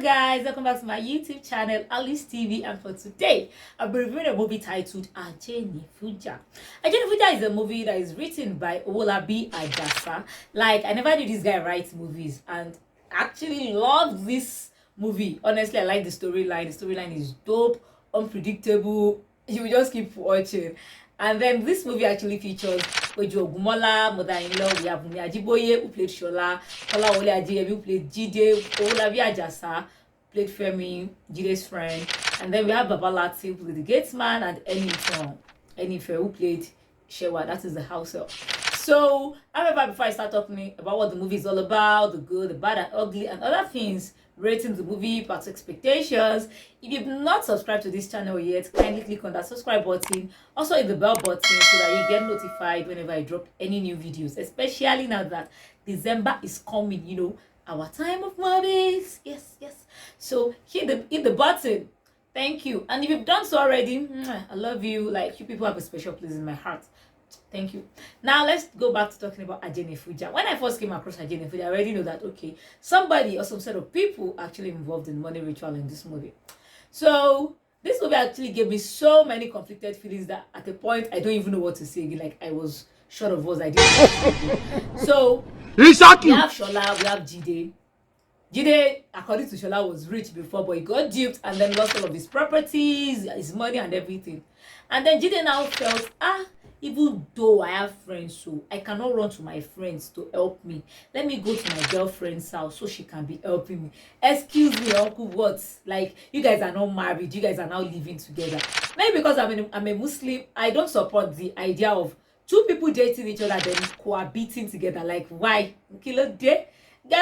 guys, welcome back to my YouTube channel, Alice TV, and for today I'll be reviewing a movie titled Ajenifuja. Ajenifuja is a movie that is written by Kolawole Ajeyemi. Like, I never knew this guy writes movies, and I actually love this movie. Honestly, I like the storyline. The storyline is dope, unpredictable. You will just keep watching. And then this movie actually features Peju Ogunmola, mother-in-law. We have Wunmi Ajiboye, who played Shola, Kolawole Ajeyemi, who played Jide, Kolawole Ajeyemi, played Femi, Jide's friend. And then we have Baba Lati, who played the gatesman, and Enife, who played Shewa, that is the house help. So, however, before I start talking about what the movie is all about, the good, the bad, and ugly, and other things, rating the movie, past expectations, if you've not subscribed to this channel yet, kindly click on that subscribe button. Also hit the bell button so that you get notified whenever I drop any new videos, especially now that December is coming, you know, our time of movies. Yes. So hit the button. Thank you. And if you've done so already, I love you. Like, you people have a special place in my heart. Thank you. Now let's go back to talking about Ajenifuja. When I first came across Ajenifuja, I already know that, okay, somebody or some set of people actually involved in money ritual in this movie. So this movie actually gave me so many conflicted feelings that at a point I don't even know what to say. Like, I was short of words. I didn't know what to say. So we have Shola, we have Jide. Jide, according to Shola, was rich before, but he got duped and then lost all of his properties, his money and everything. And then Jide now felt, even though I have friends, so I cannot run to my friends to help me. Let me go to my girlfriend's house so she can be helping me. Excuse me, uncle, what? Like, you guys are not married, you guys are now living together. Maybe because I'm a Muslim, I don't support the idea of two people dating each other then cohabiting together. Like, why? Get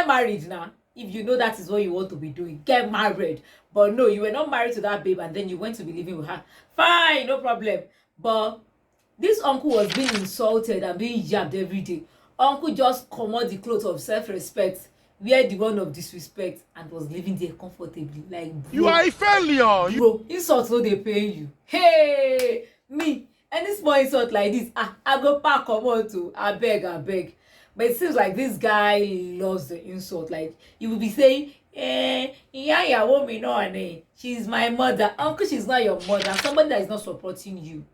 married now. If you know that is what you want to be doing, get married. But no, you were not married to that babe and then you went to be living with her. Fine, no problem. But this uncle was being insulted and being yabbed every day. Uncle just commode the clothes of self-respect, wear the one of disrespect, and was living there comfortably. Like, bro, you are a failure. Bro, insults no dey pay you. Hey, me, any small insult like this, I go pack comot o. I beg. But it seems like this guy loves the insult. Like, he will be saying, iya Wunmi no ne, she's my mother. Uncle, she's not your mother. Somebody that is not supporting you.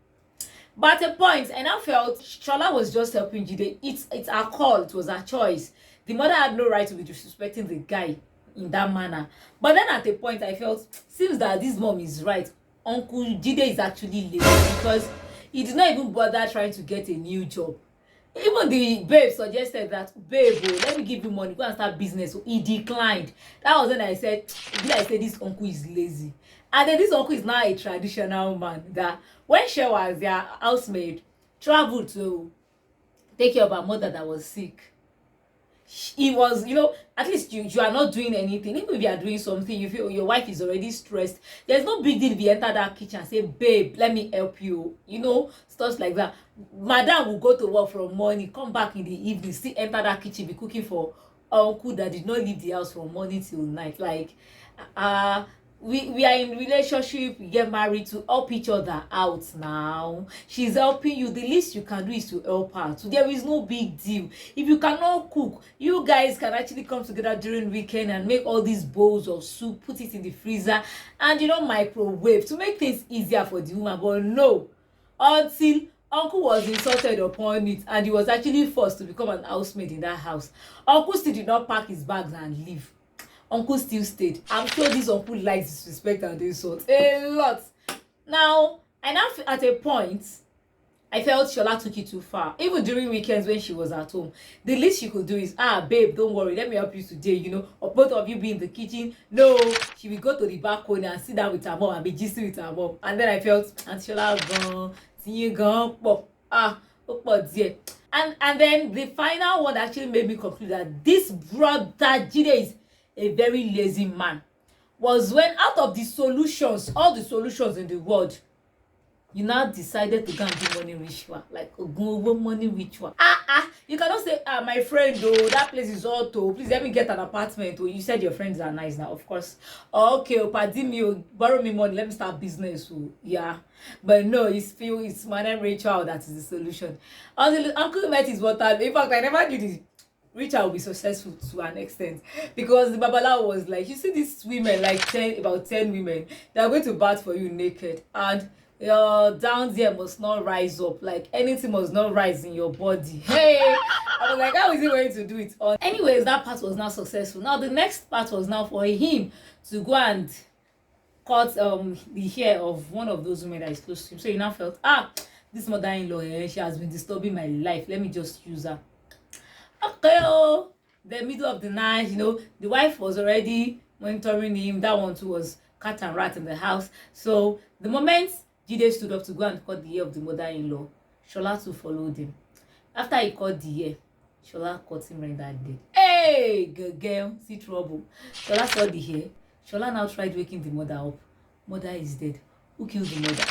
But at a point, I now felt Shola was just helping Jide. It's her call. It was her choice. The mother had no right to be disrespecting the guy in that manner. But then at a point, I felt, seems that this mom is right. Uncle Jide is actually lazy because he did not even bother trying to get a new job. Even the babe suggested that, babe, let me give you money, go and start business. So he declined. That was when I said, this uncle is lazy. And then this uncle is now a traditional man that when she was their housemaid, traveled to take care of her mother that was sick. He was, at least you are not doing anything. Even if you are doing something, you feel your wife is already stressed. There's no big deal if you enter that kitchen and say, babe, let me help you. Stuff like that. Madam will go to work from morning, come back in the evening, still enter that kitchen, be cooking for uncle that did not leave the house from morning till night. Like, we are in relationship, we get married to help each other out now. She's helping you. The least you can do is to help her. So there is no big deal. If you cannot cook, you guys can actually come together during weekend and make all these bowls of soup, put it in the freezer, and microwave to make things easier for the woman. But no, until uncle was insulted upon it and he was actually forced to become an housemaid in that house. Uncle still did not pack his bags and leave. Uncle still stayed. I'm sure this uncle likes disrespect and insult a lot. Now, at a point, I felt Shola took it too far. Even during weekends when she was at home, the least she could do is, babe, don't worry, let me help you today, or both of you be in the kitchen. No, she will go to the back corner and sit down with her mom and be gisting with her mom. And then I felt, and Shola gone, see you gone, pop, dear. And then the final one actually made me conclude that this brother Jide is a very lazy man, was when out of the solutions, all the solutions in the world, you now decided to go and do money ritual, like a money ritual. You cannot say, my friend, though, that place is auto, please let me get an apartment. You said your friends are nice now, of course. Okay, pardon me, borrow me money, let me start business. Yeah, but no, it's money ritual that is the solution. Until Uncle met his water. In fact, I never did it. Richard will be successful to an extent, because the babalawo was like, you see these women, like about 10 women, they are going to bat for you naked, and your down there must not rise up, like anything must not rise in your body. Hey, I was like, how is he going to do it? Anyways, that part was not successful. Now the next part was now for him to go and cut the hair of one of those women that is close to him. So he now felt, this mother-in-law, she has been disturbing my life, let me just use her. Okay, oh, the middle of the night, the wife was already monitoring him. That one too was cat and rat in the house. So the moment Jide stood up to go and cut the hair of the mother-in-law, Shola too followed him. After he cut the hair, Shola cut him right that day. Hey, girl, see trouble. Shola saw the hair. Shola now tried waking the mother up. Mother is dead. Who killed the mother?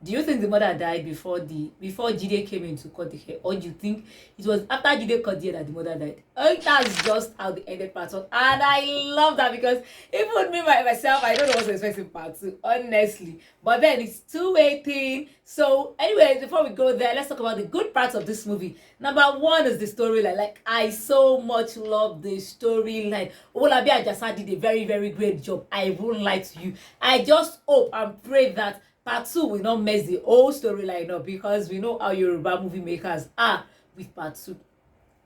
Do you think the mother died before Jide came in to cut the hair, or do you think it was after Jide cut the hair that the mother died? That's just how the ended part one, and I love that, because even me myself, I don't know what's expecting part 2, honestly. But then it's two-way thing. So, anyways, before we go there, let's talk about the good parts of this movie. Number 1 is the storyline. Like, I so much love the storyline. Olabi Ajasa did a very, very great job. I won't lie to you. I just hope and pray that part 2 will not mess the whole storyline up, because we know how Yoruba movie makers are with part 2.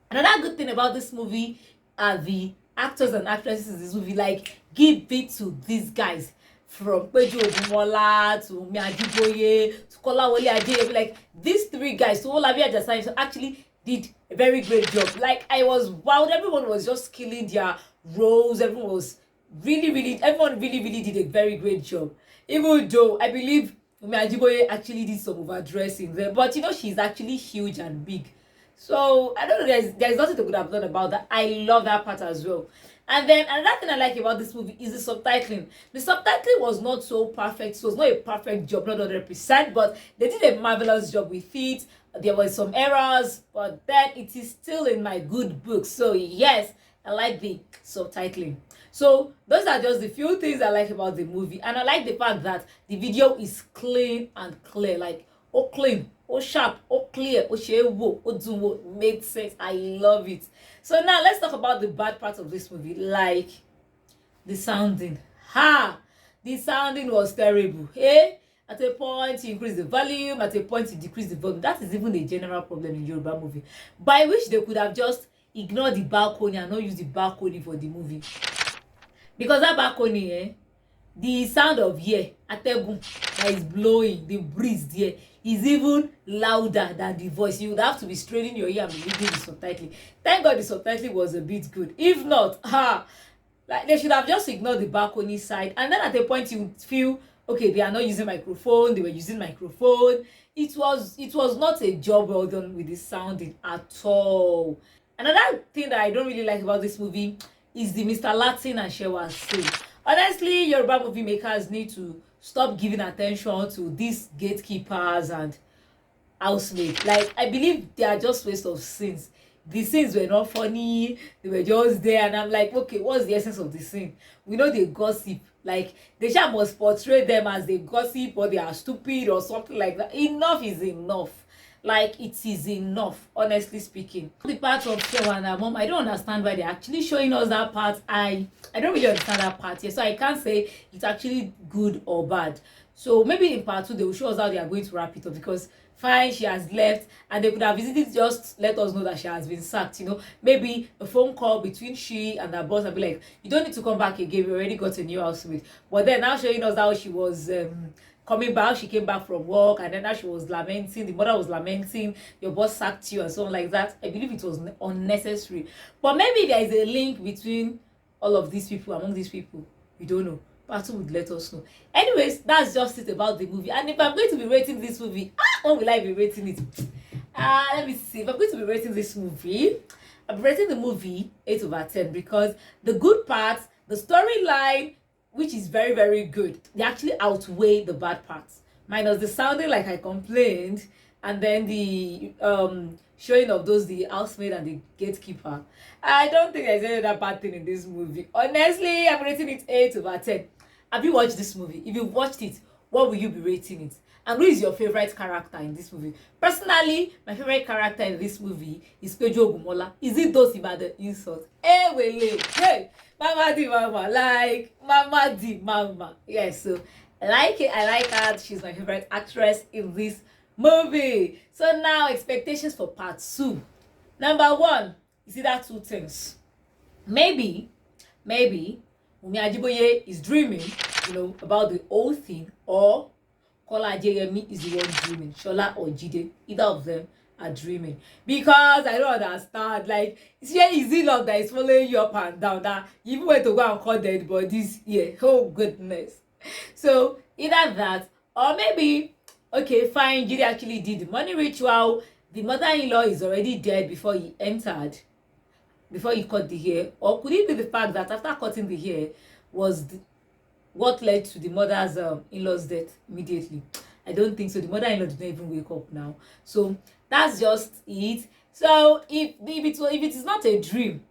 Another good thing about this movie are the actors and actresses in this movie. Like, give it to these guys, from Peju Ogunmola to Wunmi Ajiboye to Kolawole Ajeyemi. Like, these 3 guys, so Olabi Ajasa actually did a very great job. Like, I was wowed. Everyone was just killing their roles. Everyone really did a very great job. Even though I believe Ajiboye actually did some overdressing there, but she's actually huge and big. So I don't know, there's nothing to good have done about that. I love that part as well. And then another thing I like about this movie is the subtitling. The subtitling was not so perfect. It was not a perfect job, not 100%, but they did a marvelous job with it. There were some errors, but then it is still in my good book. So yes, I like the subtitling. So those are just the few things I like about the movie, and I like the fact that the video is clean and clear. Like, oh clean, oh sharp, oh clear, oh shewo, oh do made sense. I love it. So now let's talk about the bad part of this movie, like the sounding. The sounding was terrible. At a point you increase the volume, at a point you decrease the volume. That is even a general problem in Yoruba movie, by which they could have just ignored the balcony and not use the balcony for the movie. Because that balcony, the sound of ategun that is blowing, the breeze there, is even louder than the voice. You would have to be straining your ear and be reading the subtitling. Thank God the subtitling was a bit good. If not, like, they should have just ignored the balcony side. And then at a point you feel, okay, they are not using microphone, they were using microphone. It was not a job well done with the sounding at all. Another thing that I don't really like about this movie is the Mr. Latin and Shewa scene. Honestly, Yoruba movie makers need to stop giving attention to these gatekeepers and housemaids. Like, I believe they are just waste of scenes. The scenes were not funny, they were just there, and I'm like, okay, what's the essence of the scene? We know they gossip. Like, they must portray them as they gossip, or they are stupid or something like that. Enough is enough. Like, it is enough, honestly speaking. The part of Shewa and her mom, I don't understand why they're actually showing us that part. I don't really understand that part here, so I can't say it's actually good or bad. So maybe in part 2 they will show us how they are going to wrap it up, because fine, she has left, and they could have visited, just let us know that she has been sacked. Maybe a phone call between she and her boss and be like, you don't need to come back again, we already got a new housemate. But then now showing us how she was coming back, she came back from work, and then now she was lamenting, the mother was lamenting, your boss sacked you and so on like that. I believe it was unnecessary. But maybe there is a link between all of these people, among these people. We don't know. Part 2 would let us know. Anyways, that's just it about the movie. And if I'm going to be rating this movie, what will I be rating it? Let me see. If I'm going to be rating this movie, I'm rating the movie 8/10, because the good parts, the storyline, which is very, very good, they actually outweigh the bad parts. Minus the sounding, like I complained, and then the showing of the housemaid and the gatekeeper. I don't think there's any other bad thing in this movie. Honestly, I'm rating it 8/10. Have you watched this movie? If you've watched it, what will you be rating it? And who is your favorite character in this movie? Personally, my favorite character in this movie is Peju Ogunmola. Is it those about the insult? Hey, wele, hey, mama di mama, like mama di mama. Yes, so I like it. I like her. She's my favorite actress in this movie. So now expectations for part 2. Number 1, is either two things. Maybe Wunmi Ajiboye is dreaming, about the whole thing, or Kolawole Ajeyemi is the one dreaming. Shola or Jide, either of them are dreaming. Because I don't understand. Like, it's very easy love that is following you up and down. That you even went to go and call dead bodies here. Oh goodness. So either that, or maybe, okay, fine, Jide actually did the money ritual. The mother-in-law is already dead before he entered, before he cut the hair. Or could it be the fact that after cutting the hair was what led to the mother's in-law's death immediately? I don't think so. The mother-in-law did not even wake up now. So that's just it. So if it is not a dream,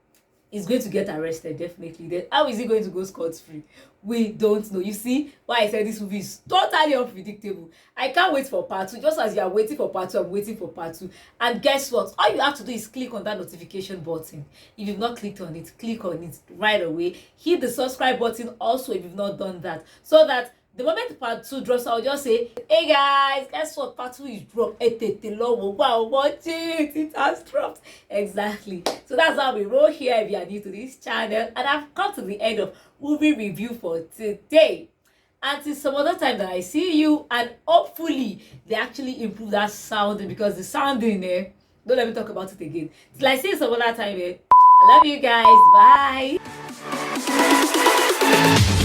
he's going to get arrested, definitely. Then how is he going to go scot-free? We don't know. You see why I said this movie is totally unpredictable. I can't wait for part 2. Just as you are waiting for part 2, I'm waiting for part 2. And guess what? All you have to do is click on that notification button. If you've not clicked on it, click on it right away. Hit the subscribe button also if you've not done that, so that the moment part 2 drops, I'll just say, hey guys, guess what? Part 2 is dropped. Wow, watch it. It has dropped. Exactly. So that's how we roll here if you are new to this channel. And I've come to the end of movie review for today. Until some other time that I see you, and hopefully they actually improve that sounding, because the sounding there, don't let me talk about it again. Till I see you some other time, I love you guys. Bye.